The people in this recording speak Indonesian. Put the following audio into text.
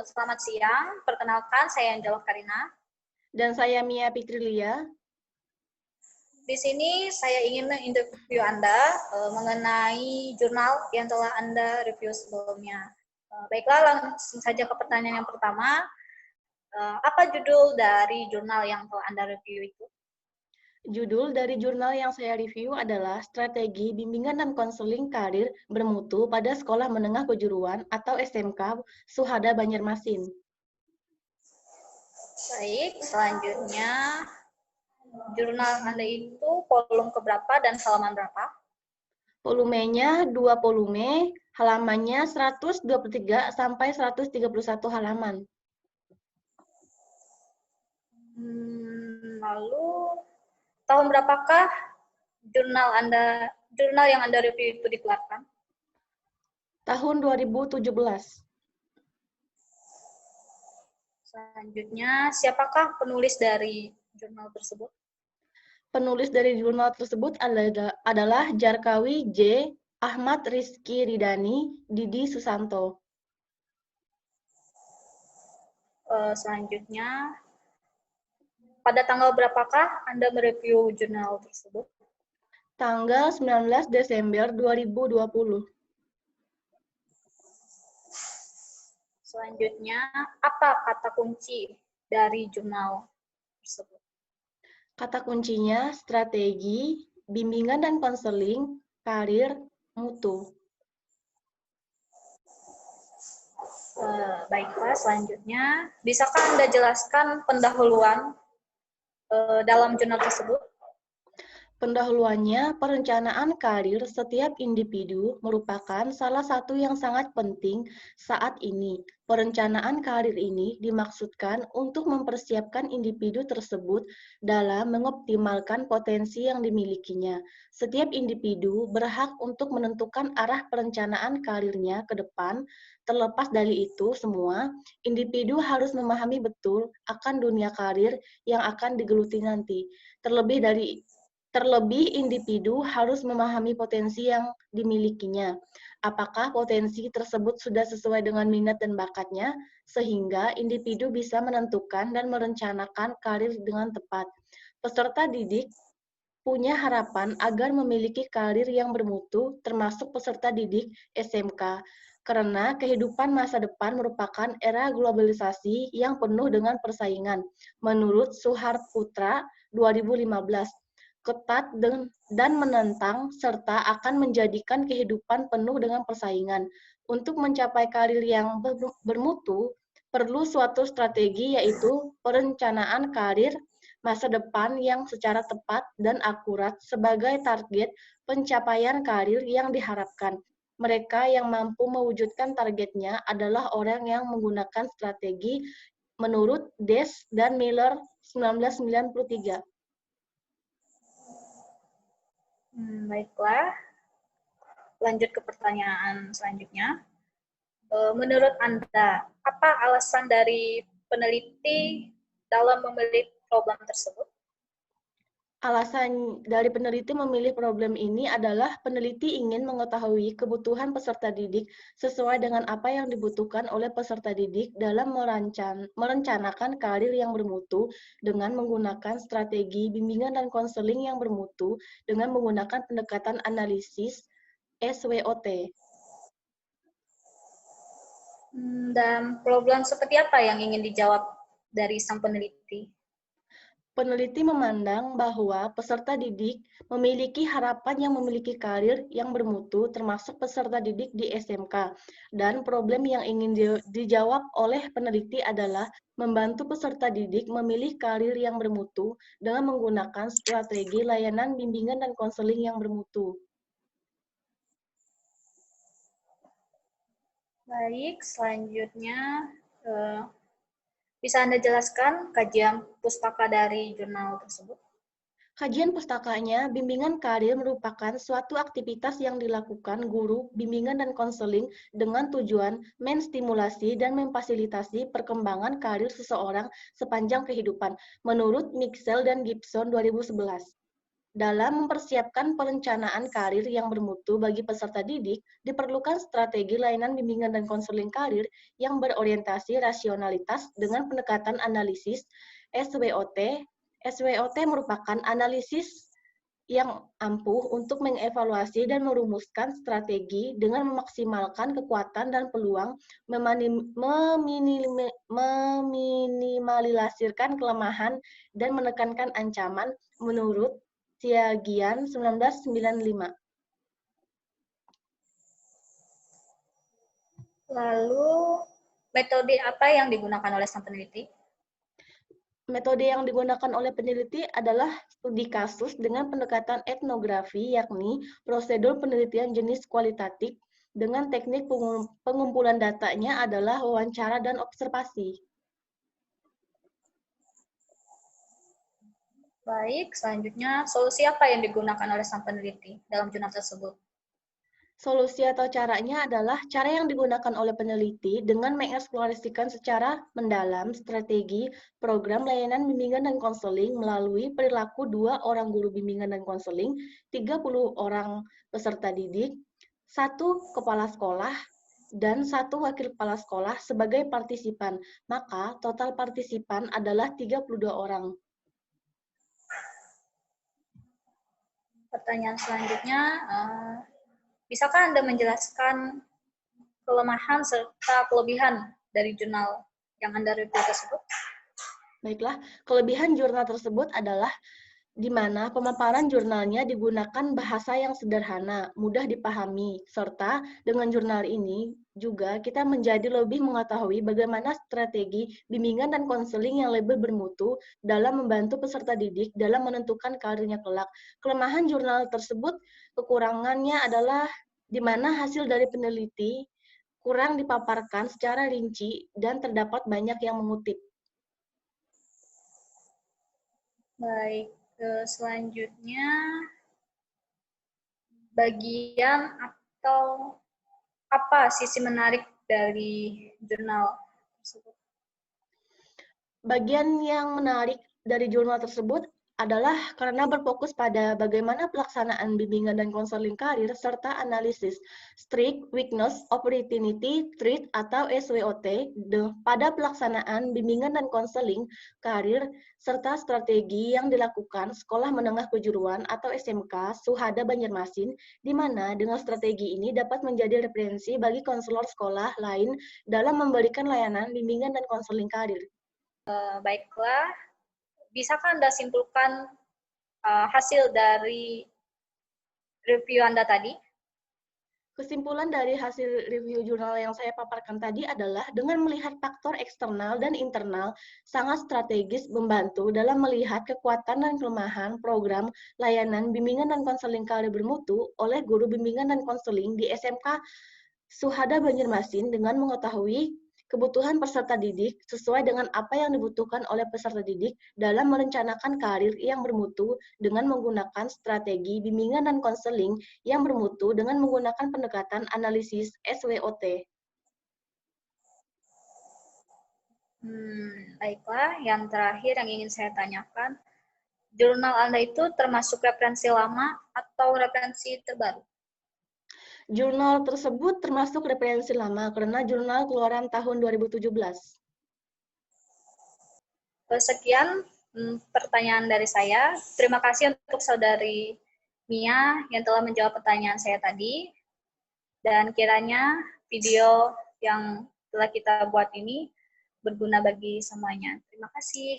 Selamat siang, perkenalkan saya Angela Karina. Dan saya Mia Fitrilia. Di sini saya ingin menginterview Anda mengenai jurnal yang telah Anda review sebelumnya. Baiklah, langsung saja ke pertanyaan yang pertama. Apa judul dari jurnal yang telah Anda review itu? Judul dari jurnal yang saya review adalah Strategi Bimbingan dan Konseling Karir Bermutu pada Sekolah Menengah Kejuruan atau SMK Suhada Banjarmasin. Baik, selanjutnya jurnal Anda itu volume keberapa dan halaman berapa? Volumenya 2 volume, halamannya 123 sampai 131 halaman. Lalu tahun berapakah jurnal yang Anda review itu dikeluarkan? Tahun 2017. Selanjutnya, siapakah penulis dari jurnal tersebut? Penulis dari jurnal tersebut adalah Jarkawi J. Ahmad Rizky Ridani, Didi Susanto. Selanjutnya, pada tanggal berapakah Anda mereview jurnal tersebut? Tanggal 19 Desember 2020. Selanjutnya, apa kata kunci dari jurnal tersebut? Kata kuncinya strategi, bimbingan dan konseling, karir, mutu. Baiklah, selanjutnya, bisakah Anda jelaskan pendahuluan dalam jurnal tersebut? Pendahuluannya, perencanaan karir setiap individu merupakan salah satu yang sangat penting saat ini. Perencanaan karir ini dimaksudkan untuk mempersiapkan individu tersebut dalam mengoptimalkan potensi yang dimilikinya. Setiap individu berhak untuk menentukan arah perencanaan karirnya ke depan. Terlepas dari itu semua, individu harus memahami betul akan dunia karir yang akan digeluti nanti. Terlebih, individu harus memahami potensi yang dimilikinya. Apakah potensi tersebut sudah sesuai dengan minat dan bakatnya, sehingga individu bisa menentukan dan merencanakan karir dengan tepat. Peserta didik punya harapan agar memiliki karir yang bermutu, termasuk peserta didik SMK, karena kehidupan masa depan merupakan era globalisasi yang penuh dengan persaingan. Menurut Suharputra 2015, ketat dan menantang, serta akan menjadikan kehidupan penuh dengan persaingan. Untuk mencapai karir yang bermutu, perlu suatu strategi, yaitu perencanaan karir masa depan yang secara tepat dan akurat sebagai target pencapaian karir yang diharapkan. Mereka yang mampu mewujudkan targetnya adalah orang yang menggunakan strategi menurut Des dan Miller 1993. Baiklah, lanjut ke pertanyaan selanjutnya. Menurut Anda, apa alasan dari peneliti dalam memilih problem tersebut? Alasan dari peneliti memilih problem ini adalah peneliti ingin mengetahui kebutuhan peserta didik sesuai dengan apa yang dibutuhkan oleh peserta didik dalam merencanakan karir yang bermutu dengan menggunakan strategi bimbingan dan konseling yang bermutu dengan menggunakan pendekatan analisis SWOT. Dan problem seperti apa yang ingin dijawab dari sang peneliti? Peneliti memandang bahwa peserta didik memiliki harapan yang memiliki karir yang bermutu, termasuk peserta didik di SMK. Dan problem yang ingin dijawab oleh peneliti adalah membantu peserta didik memilih karir yang bermutu dengan menggunakan strategi layanan bimbingan dan konseling yang bermutu. Baik, selanjutnya bisa Anda jelaskan kajian pustaka dari jurnal tersebut? Kajian pustakanya, bimbingan karir merupakan suatu aktivitas yang dilakukan guru, bimbingan dan konseling dengan tujuan menstimulasi dan memfasilitasi perkembangan karir seseorang sepanjang kehidupan, menurut Mixel dan Gibson 2011. Dalam mempersiapkan perencanaan karir yang bermutu bagi peserta didik, diperlukan strategi layanan bimbingan dan konseling karir yang berorientasi rasionalitas dengan pendekatan analisis SWOT. SWOT merupakan analisis yang ampuh untuk mengevaluasi dan merumuskan strategi dengan memaksimalkan kekuatan dan peluang, meminimalisirkan kelemahan, dan menekankan ancaman menurut Siagian 1995. Lalu, metode apa yang digunakan oleh sang peneliti? Metode yang digunakan oleh peneliti adalah studi kasus dengan pendekatan etnografi, yakni prosedur penelitian jenis kualitatif dengan teknik pengumpulan datanya adalah wawancara dan observasi. Baik, selanjutnya solusi apa yang digunakan oleh sang peneliti dalam jurnal tersebut? Solusi atau caranya adalah cara yang digunakan oleh peneliti dengan mengeksplorasikan secara mendalam strategi program layanan bimbingan dan konseling melalui perilaku 2 orang guru bimbingan dan konseling, 30 orang peserta didik, 1 kepala sekolah, dan 1 wakil kepala sekolah sebagai partisipan. Maka total partisipan adalah 32 orang. Pertanyaan selanjutnya, bisakah Anda menjelaskan kelemahan serta kelebihan dari jurnal yang Anda review tersebut? Baiklah, kelebihan jurnal tersebut adalah di mana pemaparan jurnalnya digunakan bahasa yang sederhana, mudah dipahami, serta dengan jurnal ini juga kita menjadi lebih mengetahui bagaimana strategi bimbingan dan konseling yang lebih bermutu dalam membantu peserta didik dalam menentukan karirnya kelak. Kelemahan jurnal tersebut, kekurangannya adalah di mana hasil dari peneliti kurang dipaparkan secara rinci dan terdapat banyak yang mengutip. Baik, selanjutnya bagian atau apa sisi menarik dari jurnal tersebut? Bagian yang menarik dari jurnal tersebut adalah karena berfokus pada bagaimana pelaksanaan bimbingan dan konseling karir serta analisis Strength, Weakness, Opportunity, Threat atau SWOT pada pelaksanaan bimbingan dan konseling karir serta strategi yang dilakukan Sekolah Menengah Kejuruan atau SMK Suhada Banjarmasin, di mana dengan strategi ini dapat menjadi referensi bagi konselor sekolah lain dalam memberikan layanan bimbingan dan konseling karir. Baiklah, bisakah Anda simpulkan hasil dari review Anda tadi? Kesimpulan dari hasil review jurnal yang saya paparkan tadi adalah dengan melihat faktor eksternal dan internal sangat strategis membantu dalam melihat kekuatan dan kelemahan program layanan bimbingan dan konseling karir bermutu oleh guru bimbingan dan konseling di SMK Suhada Banjarmasin dengan mengetahui kebutuhan peserta didik sesuai dengan apa yang dibutuhkan oleh peserta didik dalam merencanakan karir yang bermutu dengan menggunakan strategi bimbingan dan konseling yang bermutu dengan menggunakan pendekatan analisis SWOT. Baiklah, yang terakhir yang ingin saya tanyakan, jurnal Anda itu termasuk referensi lama atau referensi terbaru? Jurnal tersebut termasuk referensi lama karena jurnal keluaran tahun 2017. Sekian pertanyaan dari saya. Terima kasih untuk Saudari Mia yang telah menjawab pertanyaan saya tadi. Dan kiranya video yang telah kita buat ini berguna bagi semuanya. Terima kasih.